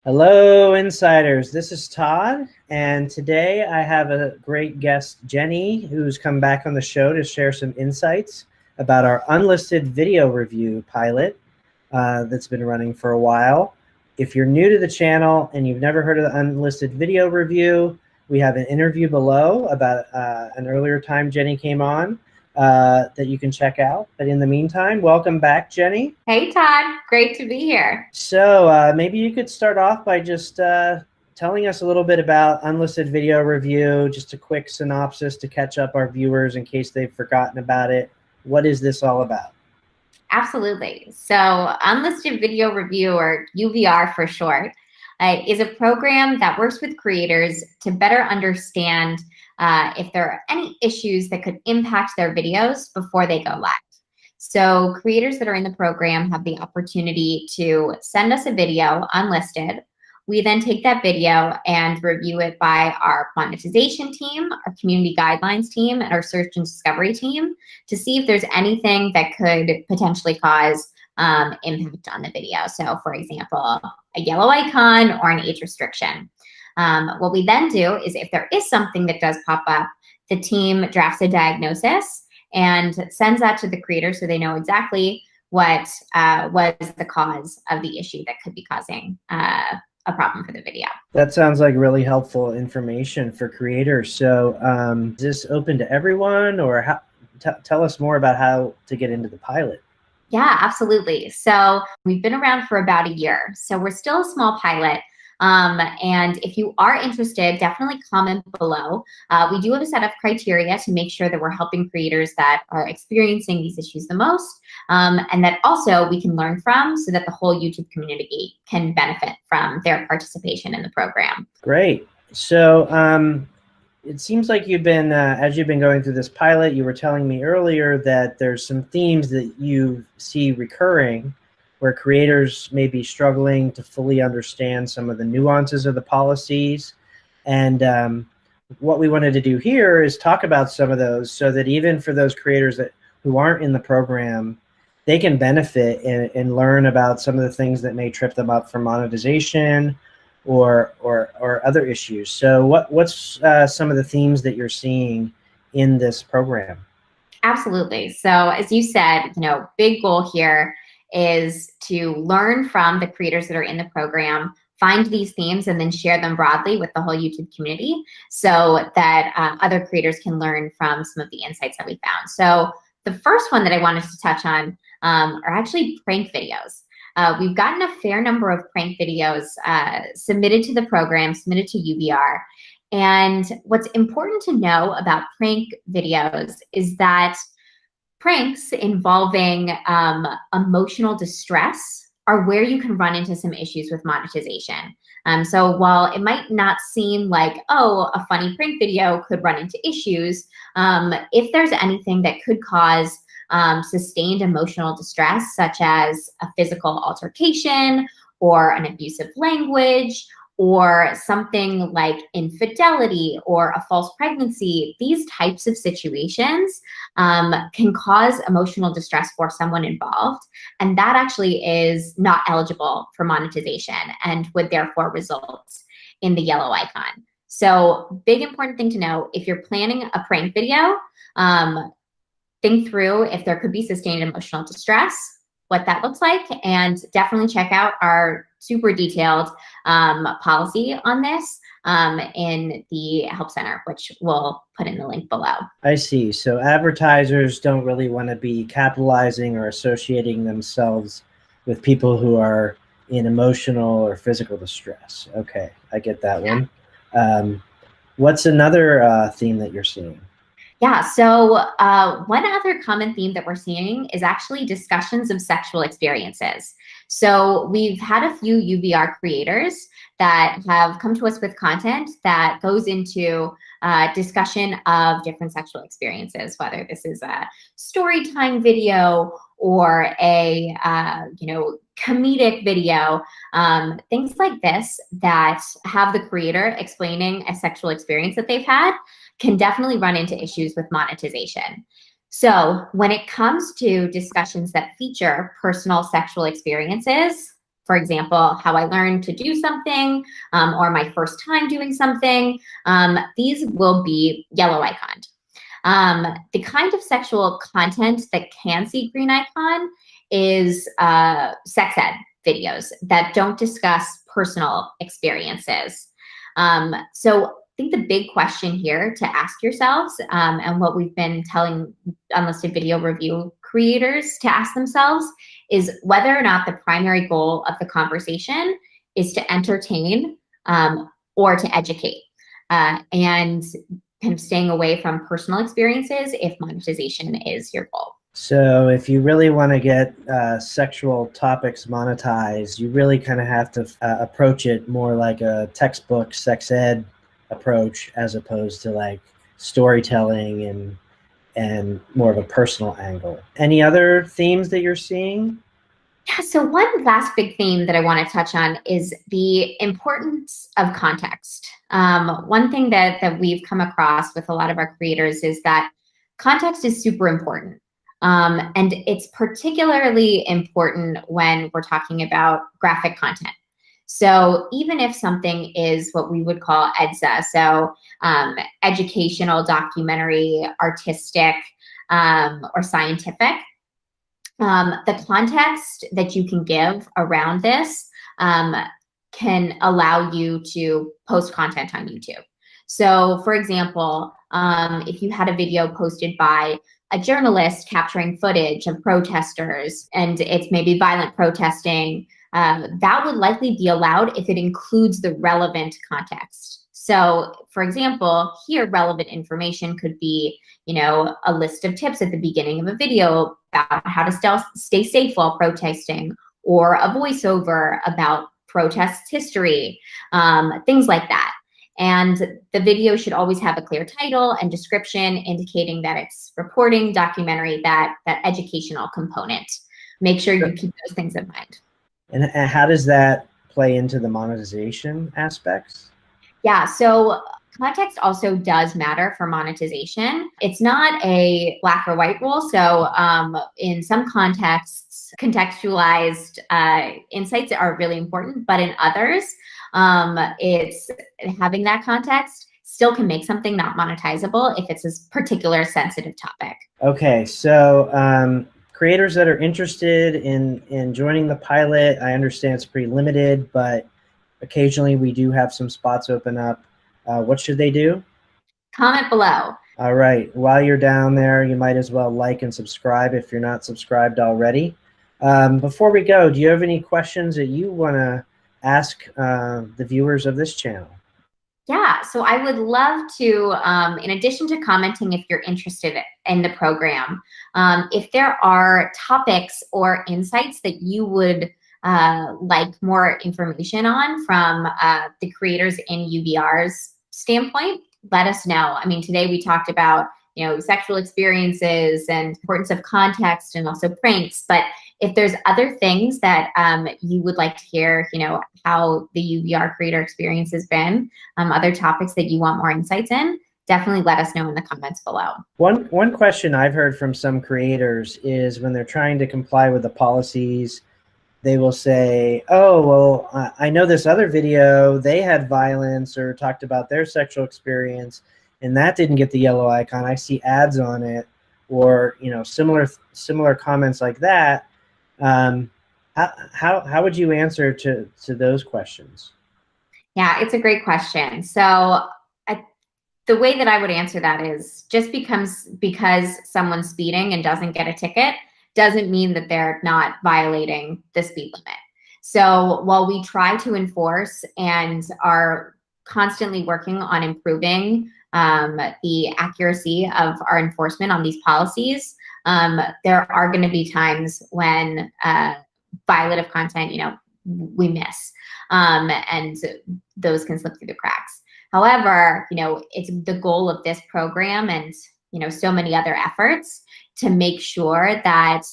Hello, insiders. This is Todd, and today I have a great guest, Jenny, who's come back on the show to share some insights about our unlisted video review pilot that's been running for a while. If you're new to the channel and you've never heard of the unlisted video review, we have an interview below about an earlier time Jenny came on that you can check out. But in the meantime, welcome back, Jenny. Hey, Todd. Great to be here. So maybe you could start off by just telling us a little bit about unlisted video review, just a quick synopsis to catch up our viewers in case they've forgotten about it. What is this all about? Absolutely. So Unlisted Video Review, or UVR for short, is a program that works with creators to better understand if there are any issues that could impact their videos before they go live. So creators that are in the program have the opportunity to send us a video unlisted. We then take that video and review it by our monetization team, our community guidelines team, and our search and discovery team to see if there's anything that could potentially cause impact on the video. So for example, a yellow icon or an age restriction. What we then do is if there is something that does pop up, the team drafts a diagnosis and sends that to the creator so they know exactly what was the cause of the issue that could be causing a problem for the video. That sounds like really helpful information for creators. So is this open to everyone, or tell us more about how to get into the pilot? Yeah, absolutely. So we've been around for about a year. So we're still a small pilot. And if you are interested, definitely comment below. We do have a set of criteria to make sure that we're helping creators that are experiencing these issues the most, and that also we can learn from so that the whole YouTube community can benefit from their participation in the program. Great. So it seems like you've been, as you've been going through this pilot, you were telling me earlier that there's some themes that you see recurring where creators may be struggling to fully understand some of the nuances of the policies. And what we wanted to do here is talk about some of those so that even for those creators who aren't in the program, they can benefit and learn about some of the things that may trip them up for monetization or other issues. So what's some of the themes that you're seeing in this program? Absolutely. So as you said, big goal here is to learn from the creators that are in the program, find these themes, and then share them broadly with the whole YouTube community so that other creators can learn from some of the insights that we found. So the first one that I wanted to touch on are actually prank videos. We've gotten a fair number of prank videos submitted to the program, submitted to UVR. And what's important to know about prank videos is that pranks involving emotional distress are where you can run into some issues with monetization. So while it might not seem like, oh, a funny prank video could run into issues, if there's anything that could cause sustained emotional distress, such as a physical altercation or an abusive language, or something like infidelity or a false pregnancy, these types of situations can cause emotional distress for someone involved. And that actually is not eligible for monetization and would therefore result in the yellow icon. So big important thing to know, if you're planning a prank video, think through if there could be sustained emotional distress, what that looks like, and definitely check out our super detailed policy on this in the Help Center, which we'll put in the link below. I see. So advertisers don't really want to be capitalizing or associating themselves with people who are in emotional or physical distress. Okay, I get that one. What's another theme that you're seeing? Yeah, so one other common theme that we're seeing is actually discussions of sexual experiences. So we've had a few UVR creators that have come to us with content that goes into discussion of different sexual experiences, whether this is a story time video or a comedic video, things like this that have the creator explaining a sexual experience that they've had can definitely run into issues with monetization. So when it comes to discussions that feature personal sexual experiences, for example, how I learned to do something, or my first time doing something, these will be yellow iconed. The kind of sexual content that can see green icon is sex ed videos that don't discuss personal experiences. So I think the big question here to ask yourselves, and what we've been telling unlisted video review creators to ask themselves, is whether or not the primary goal of the conversation is to entertain or to educate, and kind of staying away from personal experiences if monetization is your goal. So if you really want to get sexual topics monetized, you really kind of have to approach it more like a textbook sex ed approach, as opposed to like storytelling and more of a personal angle. Any other themes that you're seeing? Yeah, so one last big theme that I want to touch on is the importance of context. One thing that we've come across with a lot of our creators is that context is super important. And it's particularly important when we're talking about graphic content. So even if something is what we would call EDSA, so educational, documentary, artistic, or scientific, the context that you can give around this can allow you to post content on YouTube. So for example, if you had a video posted by a journalist capturing footage of protesters and it's maybe violent protesting, that would likely be allowed if it includes the relevant context. So for example, here relevant information could be, a list of tips at the beginning of a video about how to stay safe while protesting, or a voiceover about protest history, things like that. And the video should always have a clear title and description indicating that it's reporting, documentary, that educational component. Make sure you keep those things in mind. And how does that play into the monetization aspects? Yeah, so context also does matter for monetization. It's not a black or white rule. So in some contexts, contextualized insights are really important, but in others, it's having that context still can make something not monetizable if it's a particular sensitive topic. Okay, so creators that are interested in joining the pilot, I understand it's pretty limited, but occasionally we do have some spots open up. What should they do? Comment below. All right. While you're down there, you might as well like and subscribe if you're not subscribed already. Before we go, do you have any questions that you want to ask the viewers of this channel? Yeah, so I would love to, in addition to commenting if you're interested in the program, if there are topics or insights that you would like more information on from the creators in UVR's standpoint, let us know. I mean, today we talked about, sexual experiences and importance of context and also pranks, but if there's other things that you would like to hear, how the UVR creator experience has been, other topics that you want more insights in, definitely let us know in the comments below. One question I've heard from some creators is when they're trying to comply with the policies, they will say, oh, well, I know this other video, they had violence or talked about their sexual experience, and that didn't get the yellow icon. I see ads on it, or similar comments like that. How would you answer to those questions? Yeah, it's a great question. So the way that I would answer that is just because someone's speeding and doesn't get a ticket doesn't mean that they're not violating the speed limit. So while we try to enforce and are constantly working on improving the accuracy of our enforcement on these policies, there are going to be times when violative content, we miss, and those can slip through the cracks. However, it's the goal of this program and so many other efforts to make sure that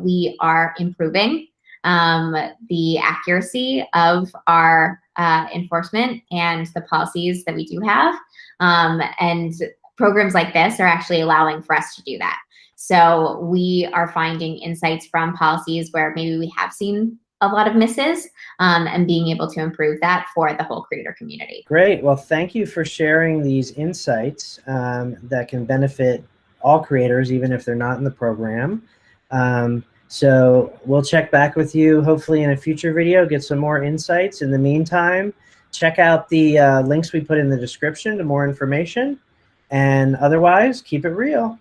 we are improving the accuracy of our enforcement and the policies that we do have. And programs like this are actually allowing for us to do that. So we are finding insights from policies where maybe we have seen a lot of misses, and being able to improve that for the whole creator community. Great. Well, thank you for sharing these insights that can benefit all creators, even if they're not in the program. So we'll check back with you hopefully in a future video, get some more insights. In the meantime, check out the links we put in the description to more information. And otherwise, keep it real.